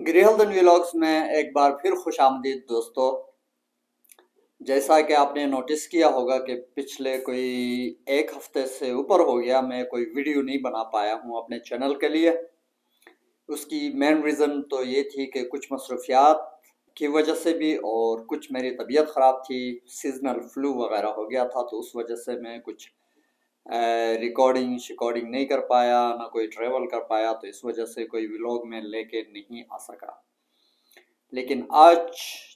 गृहल्दन vlogs में एक बार फिर खुश आमदीद दोस्तों। जैसा कि आपने नोटिस किया होगा कि पिछले कोई एक हफ्ते से ऊपर हो गया मैं कोई वीडियो नहीं बना पाया हूं अपने चैनल के लिए। उसकी मेन रीज़न तो ये थी कि कुछ मसरूफियात की वजह से भी और कुछ मेरी तबीयत ख़राब थी, सीजनल फ्लू वगैरह हो गया था, तो उस वजह से मैं कुछ रिकॉर्डिंग शिकॉर्डिंग नहीं कर पाया, ना कोई ट्रैवल कर पाया, तो इस वजह से कोई व्लॉग में लेके नहीं आ सका। लेकिन आज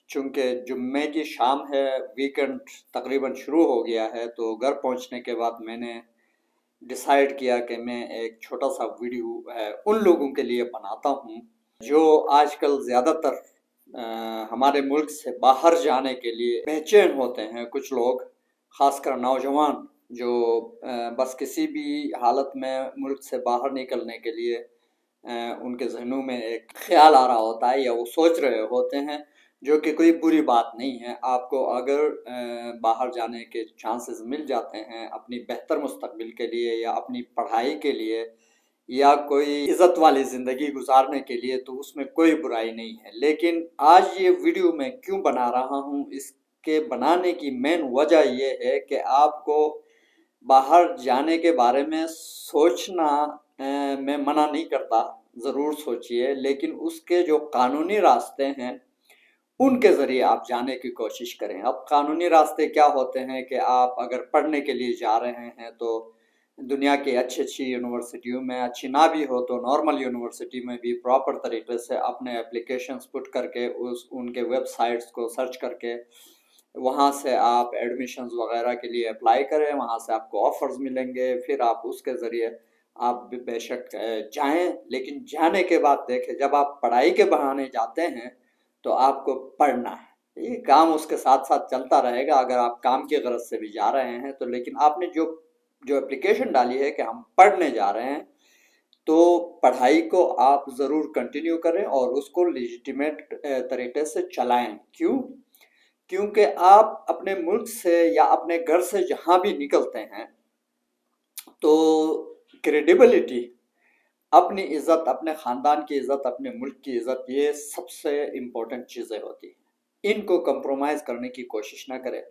चूंकि जुम्मे की शाम है, वीकेंड तकरीबन शुरू हो गया है, तो घर पहुंचने के बाद मैंने डिसाइड किया कि मैं एक छोटा सा वीडियो उन लोगों के लिए बनाता हूं जो आजकल ज़्यादातर हमारे मुल्क से बाहर जाने के लिए बेचैन होते हैं। कुछ लोग, ख़ासकर नौजवान, जो बस किसी भी हालत में मुल्क से बाहर निकलने के लिए उनके जहनों में एक ख्याल आ रहा होता है या वो सोच रहे होते हैं, जो कि कोई बुरी बात नहीं है। आपको अगर बाहर जाने के चांसेस मिल जाते हैं अपनी बेहतर मुस्तकबिल के लिए या अपनी पढ़ाई के लिए या कोई इज़्ज़त वाली ज़िंदगी गुजारने के लिए, तो उसमें कोई बुराई नहीं है। लेकिन आज ये वीडियो मैं क्यों बना रहा हूँ, इसके बनाने की मेन वजह ये है कि आपको बाहर जाने के बारे में सोचना मैं मना नहीं करता, ज़रूर सोचिए, लेकिन उसके जो कानूनी रास्ते हैं उनके ज़रिए आप जाने की कोशिश करें। अब कानूनी रास्ते क्या होते हैं कि आप अगर पढ़ने के लिए जा रहे हैं तो दुनिया की अच्छी अच्छी यूनिवर्सिटियों में, अच्छी ना भी हो तो नॉर्मल यूनिवर्सिटी में भी प्रॉपर तरीके से अपने एप्लीकेशंस पुट करके उनके वेबसाइट्स को सर्च करके वहाँ से आप एडमिशन्स वगैरह के लिए अप्लाई करें, वहाँ से आपको ऑफर्स मिलेंगे, फिर आप उसके ज़रिए आप बेशक जाएं। लेकिन जाने के बाद देखें, जब आप पढ़ाई के बहाने जाते हैं तो आपको पढ़ना है, ये काम उसके साथ साथ चलता रहेगा अगर आप काम की गरज से भी जा रहे हैं तो। लेकिन आपने जो जो एप्लीकेशन डाली है कि हम पढ़ने जा रहे हैं, तो पढ़ाई को आप ज़रूर कंटिन्यू करें और उसको लेजिटिमेट तरीके से चलाएं। क्यों? क्योंकि आप अपने मुल्क से या अपने घर से जहाँ भी निकलते हैं तो क्रेडिबिलिटी, अपनी इज़्ज़त, अपने ख़ानदान की इज़्ज़त, अपने मुल्क की इज़्ज़त, ये सबसे इम्पोर्टेंट चीज़ें होती हैं। इनको कंप्रोमाइज़ करने की कोशिश ना करें।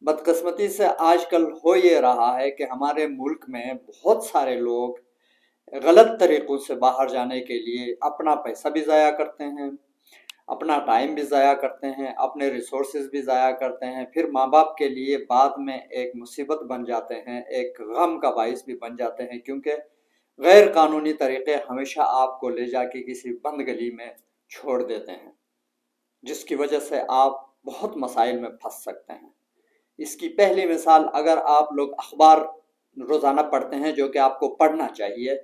बदकिस्मती से आजकल हो ये रहा है कि हमारे मुल्क में बहुत सारे लोग गलत तरीक़ों से बाहर जाने के लिए अपना पैसा भी ज़ाया करते हैं, अपना टाइम भी ज़ाया करते हैं, अपने रिसोर्सेज भी ज़ाया करते हैं, फिर माँ बाप के लिए बाद में एक मुसीबत बन जाते हैं, एक गम का बाइस भी बन जाते हैं, क्योंकि गैर कानूनी तरीक़े हमेशा आपको ले जाके किसी बंद गली में छोड़ देते हैं, जिसकी वजह से आप बहुत मसाइल में फंस सकते हैं। इसकी पहली मिसाल, अगर आप लोग अखबार रोज़ाना पढ़ते हैं, जो कि आपको पढ़ना चाहिए,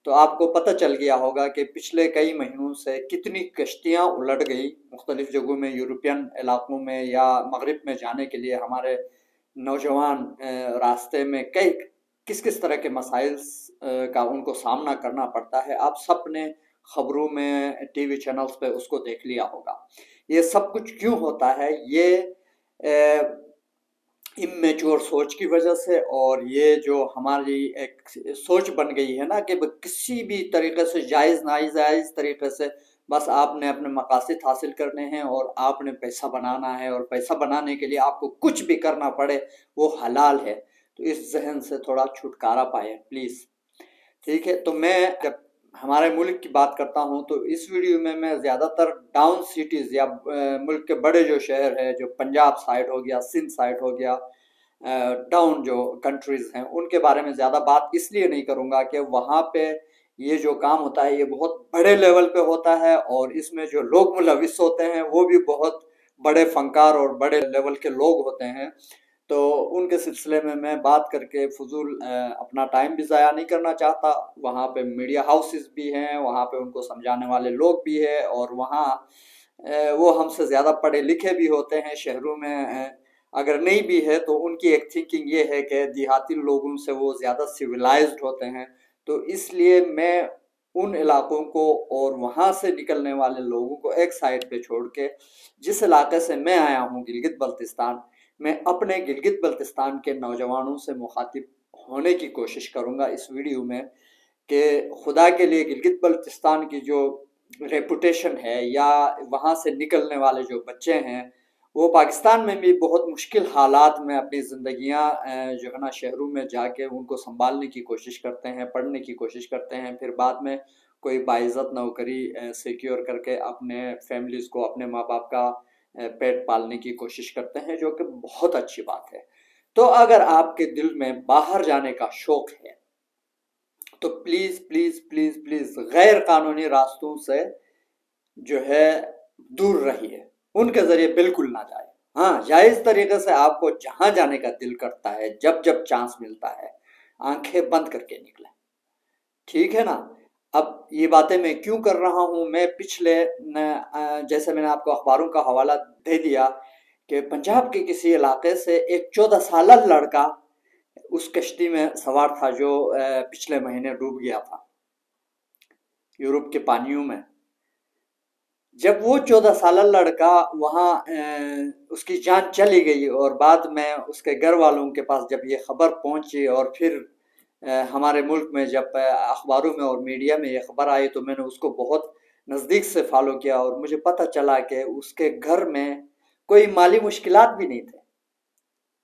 तो आपको पता चल गया होगा कि पिछले कई महीनों से कितनी कश्तियाँ उलट गई मुख्तलिफ जगहों में, यूरोपियन इलाकों में या मगरिब में जाने के लिए हमारे नौजवान रास्ते में कई किस किस तरह के मसाइल का उनको सामना करना पड़ता है। आप सब ने खबरों में, टीवी चैनल्स पे उसको देख लिया होगा। ये सब कुछ क्यों होता है? ये इमेच्योर सोच की वजह से, और ये जो हमारी एक सोच बन गई है ना कि किसी भी तरीके से जायज़ नाजायज़ तरीके से बस आपने अपने मकासद हासिल करने हैं और आपने पैसा बनाना है, और पैसा बनाने के लिए आपको कुछ भी करना पड़े वो हलाल है। तो इस जहन से थोड़ा छुटकारा पाएं प्लीज़, ठीक है? तो मैं जब हमारे मुल्क की बात करता हूँ तो इस वीडियो में मैं ज़्यादातर डाउन सिटीज़ या मुल्क के बड़े जो शहर है, जो पंजाब साइड हो गया, सिंध साइड हो गया, डाउन जो कंट्रीज़ हैं, उनके बारे में ज़्यादा बात इसलिए नहीं करूँगा कि वहाँ पे ये जो काम होता है ये बहुत बड़े लेवल पे होता है, और इसमें जो लोग मुलविस होते हैं वो भी बहुत बड़े फनकार और बड़े लेवल के लोग होते हैं। तो उनके सिलसिले में मैं बात करके फजूल अपना टाइम भी ज़ाया नहीं करना चाहता। वहाँ पे मीडिया हाउसेस भी हैं, वहाँ पे उनको समझाने वाले लोग भी हैं, और वहाँ वो हमसे ज़्यादा पढ़े लिखे भी होते हैं। शहरों में अगर नहीं भी है तो उनकी एक थिंकिंग ये है कि देहाती लोगों से वो ज़्यादा सिविलाइज्ड होते हैं। तो इसलिए मैं उन इलाकों को और वहाँ से निकलने वाले लोगों को एक साइड पे छोड़ के, जिस इलाके से मैं आया हूँ गिलगित बल्तिस्तान, मैं अपने गिलगित बल्तिस्तान के नौजवानों से मुखातिब होने की कोशिश करूँगा इस वीडियो में कि खुदा के लिए गिलगित बल्तिस्तान की जो ریپوٹیشن ہے یا وہاں سے نکلنے والے جو بچے ہیں وہ پاکستان میں بھی بہت مشکل حالات میں اپنی زندگیاں جو ہے نا شہروں میں جا کے ان کو سنبھالنے کی کوشش کرتے ہیں، پڑھنے کی کوشش کرتے ہیں، پھر بعد میں کوئی باعزت نوکری سیکیور کر کے اپنے فیملیز کو، اپنے ماں باپ کا پیٹ پالنے کی کوشش کرتے ہیں، جو کہ بہت اچھی بات ہے۔ تو اگر آپ کے دل میں باہر جانے کا شوق ہے تو پلیز پلیز پلیز پلیز غیر قانونی راستوں سے جو ہے دور رہیے، ان کے ذریعے بالکل نہ جائے۔ ہاں، جائز طریقے سے آپ کو جہاں جانے کا دل کرتا ہے، جب جب چانس ملتا ہے، آنکھیں بند کر کے نکلیں، ٹھیک ہے نا؟ اب یہ باتیں میں کیوں کر رہا ہوں؟ میں پچھلے جیسے میں نے آپ کو اخباروں کا حوالہ دے دیا کہ پنجاب کے کسی علاقے سے ایک 14 سالہ لڑکا اس کشتی میں سوار تھا جو پچھلے مہینے ڈوب گیا تھا یورپ کے پانیوں میں۔ جب وہ 14 سالہ لڑکا وہاں اس کی جان چلی گئی اور بعد میں اس کے گھر والوں کے پاس جب یہ خبر پہنچی اور پھر ہمارے ملک میں جب اخباروں میں اور میڈیا میں یہ خبر آئی تو میں نے اس کو بہت نزدیک سے فالو کیا اور مجھے پتہ چلا کہ اس کے گھر میں کوئی مالی مشکلات بھی نہیں تھے،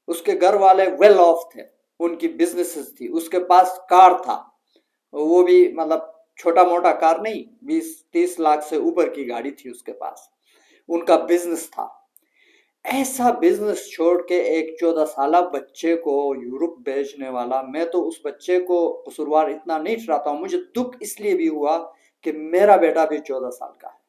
اس کے گھر والے ویل آف تھے، ان کی بزنسز تھی، اس کے پاس کار تھا، وہ بھی مطلب چھوٹا موٹا کار نہیں، 20-30 لاکھ سے اوپر کی گاڑی تھی اس کے پاس، ان کا بزنس تھا۔ ایسا بزنس چھوڑ کے ایک 14 سالہ بچے کو یورپ بھیجنے والا، میں تو اس بچے کو قصوروار اتنا نہیں ٹھہراتا ہوں، مجھے دکھ اس لیے بھی ہوا کہ میرا بیٹا بھی 14 سال کا ہے۔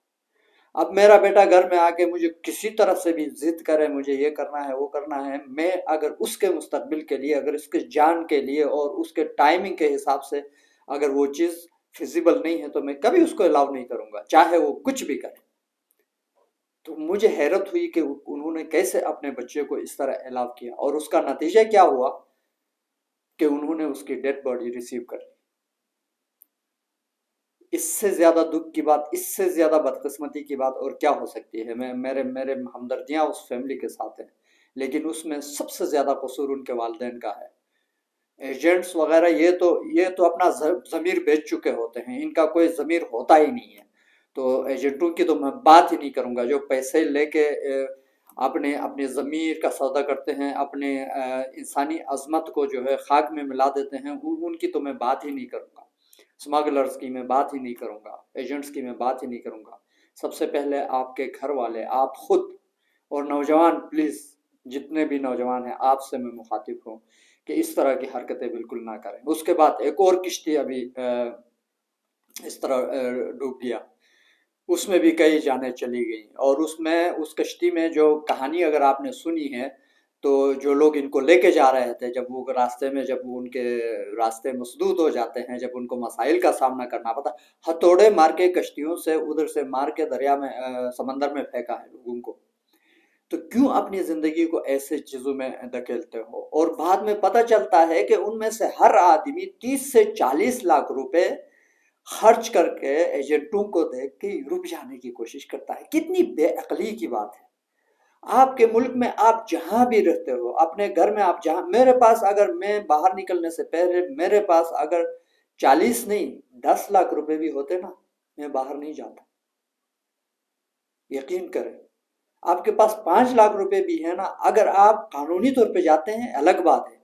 اب میرا بیٹا گھر میں آ کے مجھے کسی طرح سے بھی ضد کرے، مجھے یہ کرنا ہے وہ کرنا ہے، میں اگر اس کے مستقبل کے لیے، اگر اس کے جان کے لیے اور اس کے ٹائمنگ کے حساب سے اگر وہ چیز فیزیبل نہیں ہے تو میں کبھی اس کو الاؤ نہیں کروں گا، چاہے وہ کچھ بھی کرے۔ تو مجھے حیرت ہوئی کہ انہوں نے کیسے اپنے بچے کو اس طرح الاؤ کیا، اور اس کا نتیجہ کیا ہوا کہ انہوں نے اس کی ڈیڈ باڈی ریسیو کر لی۔ اس سے زیادہ دکھ کی بات، اس سے زیادہ بدقسمتی کی بات اور کیا ہو سکتی ہے؟ میرے ہمدردیاں اس فیملی کے ساتھ ہیں، لیکن اس میں سب سے زیادہ قصور ان کے والدین کا ہے۔ ایجنٹس وغیرہ یہ تو اپنا ضمیر بیچ چکے ہوتے ہیں، ان کا کوئی ضمیر ہوتا ہی نہیں ہے۔ تو ایجنٹوں کی تو میں بات ہی نہیں کروں گا، جو پیسے لے کے اپنے ضمیر کا سودا کرتے ہیں، اپنے انسانی عظمت کو جو ہے خاک میں ملا دیتے ہیں، ان کی تو میں بات ہی نہیں کروں گا۔ اسمگلرز کی میں بات ہی نہیں کروں گا، ایجنٹس کی میں بات ہی نہیں کروں گا۔ سب سے پہلے آپ کے گھر والے، آپ خود اور نوجوان، پلیز جتنے بھی نوجوان ہیں آپ سے میں مخاطب ہوں کہ اس طرح کی حرکتیں بالکل نہ کریں۔ اس کے بعد ایک اور کشتی ابھی اس طرح ڈوب گیا، اس میں بھی کئی جانیں چلی گئیں، اور اس کشتی میں جو کہانی اگر آپ نے سنی ہے تو جو لوگ ان کو لے کے جا رہے تھے، جب وہ راستے میں، جب ان کے راستے مسدود ہو جاتے ہیں، جب ان کو مسائل کا سامنا کرنا پڑتا، ہتھوڑے مار کے کشتیوں سے ادھر سے مار کے دریا میں، سمندر میں پھینکا ہے لوگوں کو۔ تو کیوں اپنی زندگی کو ایسے چیزوں میں دھکیلتے ہو؟ اور بعد میں پتہ چلتا ہے کہ ان میں سے ہر آدمی 30 سے 40 لاکھ روپے خرچ کر کے ایجنٹوں کو دیکھ کے یورپ جانے کی کوشش کرتا ہے۔ کتنی بے عقلی کی بات ہے! آپ کے ملک میں آپ جہاں بھی رہتے ہو، اپنے گھر میں آپ جہاں، میرے پاس اگر میں باہر نکلنے سے پہلے میرے پاس اگر 40 نہیں 10 لاکھ روپے بھی ہوتے نا، میں باہر نہیں جاتا، یقین کریں۔ آپ کے پاس 5 لاکھ روپے بھی ہے نا، اگر آپ قانونی طور پہ جاتے ہیں الگ بات ہے،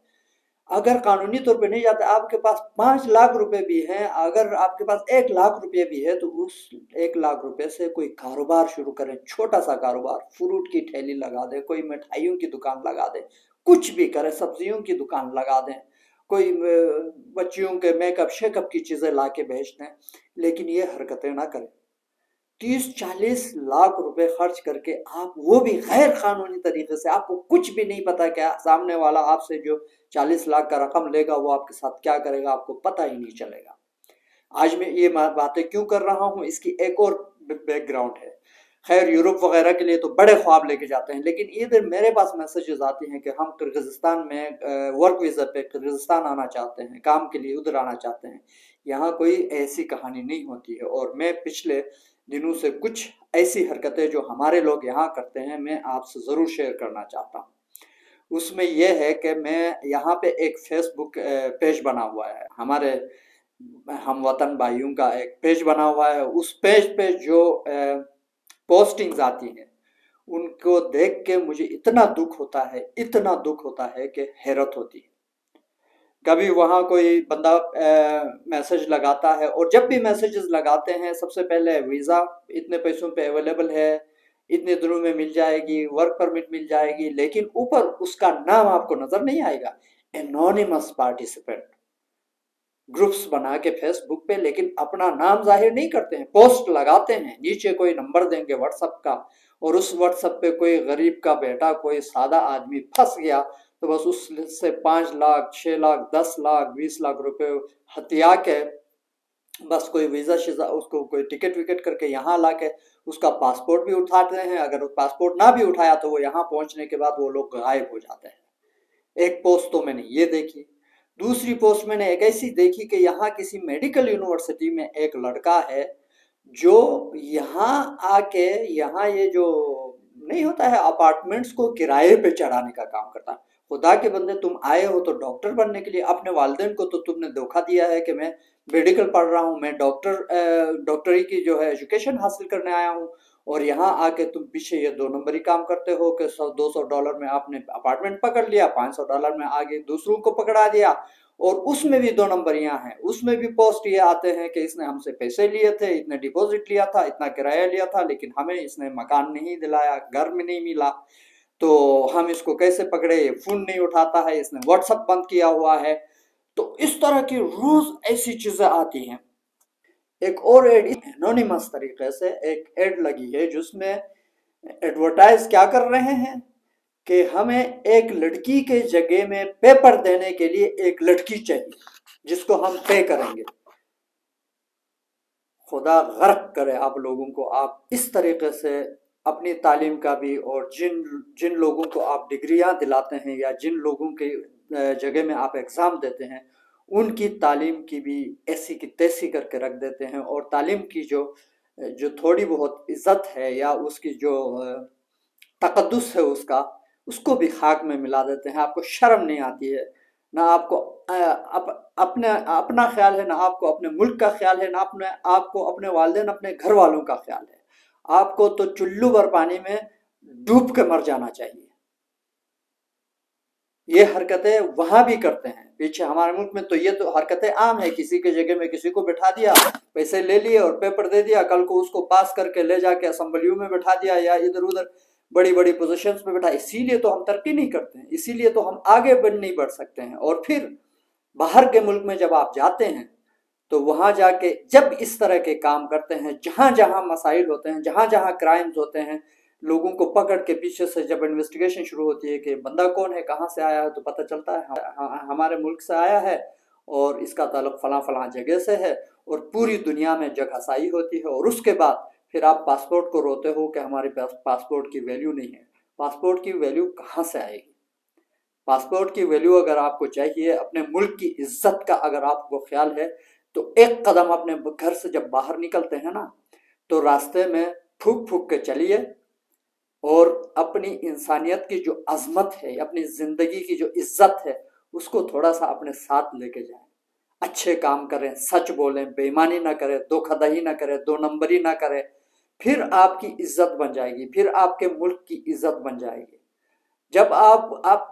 اگر قانونی طور پہ نہیں جاتے، آپ کے پاس 5 لاکھ روپے بھی ہیں، اگر آپ کے پاس 1 لاکھ روپے بھی ہے، تو اس 1 لاکھ روپے سے کوئی کاروبار شروع کریں، چھوٹا سا کاروبار، فروٹ کی ٹھیلی لگا دیں، کوئی مٹھائیوں کی دکان لگا دیں، کچھ بھی کریں، سبزیوں کی دکان لگا دیں، کوئی بچیوں کے میک اپ شیک اپ کی چیزیں لا کے بیچ دیں، لیکن یہ حرکتیں نہ کریں۔ 30-40 لاکھ روپے خرچ کر کے آپ، وہ بھی غیر قانونی طریقے سے، آپ کو کچھ بھی نہیں پتا کہ سامنے والا آپ سے جو 40 لاکھ کا رقم لے گا وہ آپ کے ساتھ کیا کرے گا، آپ کو پتہ ہی نہیں چلے گا۔ آج میں یہ باتیں کیوں کر رہا ہوں، اس کی ایک اور بیک گراؤنڈ ہے۔ خیر، یورپ وغیرہ کے لیے تو بڑے خواب لے کے جاتے ہیں، لیکن ادھر میرے پاس میسیجز آتی ہیں کہ ہم کرغزستان میں ورک ویزا پہ کرغزستان آنا چاہتے ہیں، کام کے لیے ادھر آنا چاہتے ہیں۔ یہاں کوئی ایسی کہانی نہیں ہوتی ہے، اور میں پچھلے دنوں سے کچھ ایسی حرکتیں جو ہمارے لوگ یہاں کرتے ہیں میں آپ سے ضرور شیئر کرنا چاہتا ہوں۔ اس میں یہ ہے کہ میں یہاں پہ ایک فیس بک پیج بنا ہوا ہے، ہمارے हम वतन भाइयों का एक पेज बना हुआ है। उस पेज पे जो पोस्टिंग्स आती हैं उनको देख के मुझे इतना दुख होता है, इतना दुख होता है कि हैरत होती है। कभी वहाँ कोई बंदा मैसेज लगाता है, और जब भी मैसेजेस लगाते हैं सबसे पहले वीज़ा इतने पैसों पे अवेलेबल है, इतने दिनों में मिल जाएगी, वर्क परमिट मिल जाएगी, लेकिन ऊपर उसका नाम आपको नजर नहीं आएगा। एनोनिमस पार्टिसिपेंट ग्रुप्स बना के फेसबुक पे, लेकिन अपना नाम जाहिर नहीं करते हैं, पोस्ट लगाते हैं, नीचे कोई नंबर देंगे व्हाट्सएप का, और उस व्हाट्सएप पे कोई गरीब का बेटा, कोई सादा आदमी फंस गया तो बस उससे 5 लाख, 6 लाख, 10 लाख, 20 लाख रुपए हथिया के, बस कोई वीज़ा शीज़ा उसको कोई टिकट विकेट करके यहाँ ला के उसका पासपोर्ट भी उठाते हैं। अगर पासपोर्ट ना भी उठाया तो वो यहाँ पहुंचने के बाद वो लोग गायब हो जाते हैं। एक पोस्ट तो मैंने ये देखी। दूसरी पोस्ट मैंने एक ऐसी देखी कि यहाँ किसी मेडिकल यूनिवर्सिटी में एक लड़का है जो यहाँ आके, यहाँ ये जो नहीं होता है अपार्टमेंट्स को किराए पे चढ़ाने का काम करता है। खुदा के बंदे, तुम आए हो तो डॉक्टर बनने के लिए, अपने वालिदैन को तो तुमने धोखा दिया है कि मैं मेडिकल पढ़ रहा हूँ, मैं डॉक्टरी की जो है एजुकेशन हासिल करने आया हूँ, और यहाँ आके तुम पीछे ये 2 नंबरी काम करते हो कि $100-200 में आपने अपार्टमेंट पकड़ लिया, $500 में आगे दूसरों को पकड़ा दिया, और उसमें भी 2 नंबरियां हैं। उसमें भी पोस्ट ये आते हैं कि इसने हमसे पैसे लिए थे, इतने डिपॉजिट लिया था, इतना किराया लिया था, लेकिन हमें इसने मकान नहीं दिलाया, घर में नहीं मिला, तो हम इसको कैसे पकड़े, फोन नहीं उठाता है, इसने व्हाट्सएप बंद किया हुआ है। तो इस तरह की रोज ऐसी चीजें आती हैं। एक और एड एनोनिमस तरीके से एक एड लगी है जिसमें एडवर्टाइज क्या कर रहे हैं कि हमें एक लड़की के जगह में पेपर देने के लिए एक लड़की चाहिए जिसको हम पे करेंगे। खुदा गर्क करे आप लोगों को, आप इस तरीके से अपनी तालीम का भी, और जिन जिन लोगों को आप डिग्रियां दिलाते हैं या जिन लोगों के जगह में आप एग्ज़ाम देते हैं उनकी तालीम की भी ऐसी की तैसी करके रख देते हैं, और तालीम की जो जो थोड़ी बहुत इज्जत है या उसकी जो तकद्दुस है उसका, उसको भी खाक में मिला देते हैं। आपको शर्म नहीं आती है, ना आपको अपने अपना ख्याल है, ना आपको अपने मुल्क का ख्याल है, ना अपने आपको अपने वालिदैन अपने घर वालों का ख्याल है। आपको तो चुल्लू भर पानी में डूब के मर जाना चाहिए। ये हरकतें वहां भी करते हैं पीछे हमारे मुल्क में, तो ये तो हरकतें आम है। किसी के जगह में किसी को बैठा दिया, पैसे ले लिए और पेपर दे दिया, कल को उसको पास करके ले जाके असेंबलियों में बैठा दिया या इधर उधर बड़ी बड़ी पोजीशंस पे बैठा। इसीलिए तो हम तरक्की नहीं करते हैं, इसीलिए तो हम आगे नहीं बढ़ सकते हैं। और फिर बाहर के मुल्क में जब आप जाते हैं तो वहां जाके जब इस तरह के काम करते हैं, जहां जहां मसाइल होते हैं, जहां जहां क्राइम्स होते हैं, लोगों को पकड़ के पीछे से जब इन्वेस्टिगेशन शुरू होती है कि बंदा कौन है, कहाँ से आया है, तो पता चलता है हमारे मुल्क से आया है और इसका ताल्लुक फलां फलां जगह से है, और पूरी दुनिया में जगहसाई होती है। और उसके बाद फिर आप पासपोर्ट को रोते हो कि हमारे पास पासपोर्ट की वैल्यू नहीं है। पासपोर्ट की वैल्यू कहाँ से आएगी? पासपोर्ट की वैल्यू अगर आपको चाहिए, अपने मुल्क की इज्जत का अगर आपको ख्याल है, तो एक कदम अपने घर से जब बाहर निकलते हैं ना, तो रास्ते में फूक फूक के चलिए, और अपनी इंसानियत की जो अजमत है, अपनी जिंदगी की जो इज्जत है, उसको थोड़ा सा अपने साथ लेके जाएं। अच्छे काम करें, सच बोलें, बेईमानी ना करें, धोखाधड़ी ना करें, 2 नंबरी ना करें। फिर आपकी इज्जत बन जाएगी, फिर आपके मुल्क की इज्जत बन जाएगी। जब आप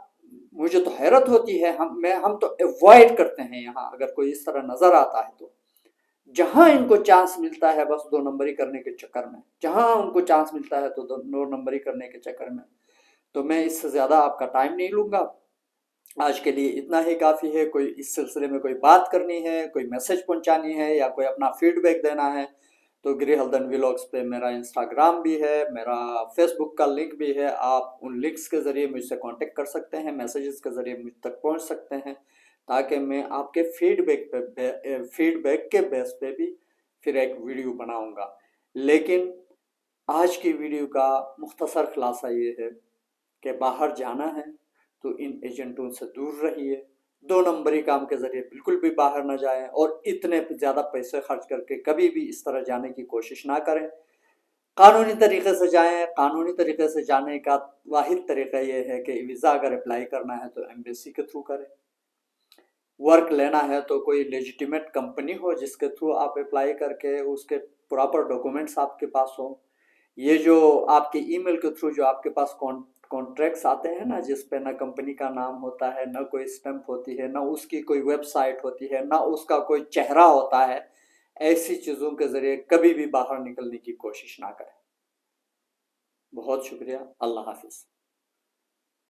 मुझे तो हैरत होती है, हम तो अवॉइड करते हैं यहाँ, अगर कोई इस तरह नजर आता है तो जहां इनको चांस मिलता है बस 2 नंबरी करने के चक्कर में, जहां उनको चांस मिलता है तो 2 नंबरी करने के चक्कर में। तो मैं इससे ज्यादा आपका टाइम नहीं लूंगा, आज के लिए इतना ही काफी है। कोई इस सिलसिले में कोई बात करनी है, कोई मैसेज पहुंचानी है या कोई अपना फीडबैक देना है, तो गृहल्दन व्लॉग्स पे मेरा इंस्टाग्राम भी है, मेरा फेसबुक का लिंक भी है। आप उन लिंक्स के ज़रिए मुझसे कांटेक्ट कर सकते हैं, मैसेजेस के ज़रिए मुझ तक पहुंच सकते हैं, ताकि मैं आपके फीडबैक के बेस पे भी फिर एक वीडियो बनाऊंगा। लेकिन आज की वीडियो का मुख्तसर खुलासा ये है कि बाहर जाना है तो इन एजेंटों से दूर रहिए, 2 नंबरी काम के जरिए बिल्कुल भी बाहर ना जाएं, और इतने ज़्यादा पैसे खर्च करके कभी भी इस तरह जाने की कोशिश ना करें। कानूनी तरीके से जाएं। कानूनी तरीके से जाने का वाहिद तरीका ये है कि वीज़ा अगर अप्लाई करना है तो एम्बेसी के थ्रू करें। ورک لینا ہے تو کوئی لیجیٹیمیٹ کمپنی ہو جس کے تھرو آپ اپلائی کر کے اس کے پراپر ڈاکومنٹس آپ کے پاس ہوں. یہ جو آپ کے ای میل کے تھرو جو آپ کے پاس کانٹریکٹس آتے ہیں نا، جس پہ نہ کمپنی کا نام ہوتا ہے، نہ کوئی اسٹمپ ہوتی ہے، نہ اس کی کوئی ویب سائٹ ہوتی ہے، نہ اس کا کوئی چہرہ ہوتا ہے، ایسی چیزوں کے ذریعے کبھی بھی باہر نکلنے کی کوشش نہ کریں. بہت شکریہ. اللہ حافظ.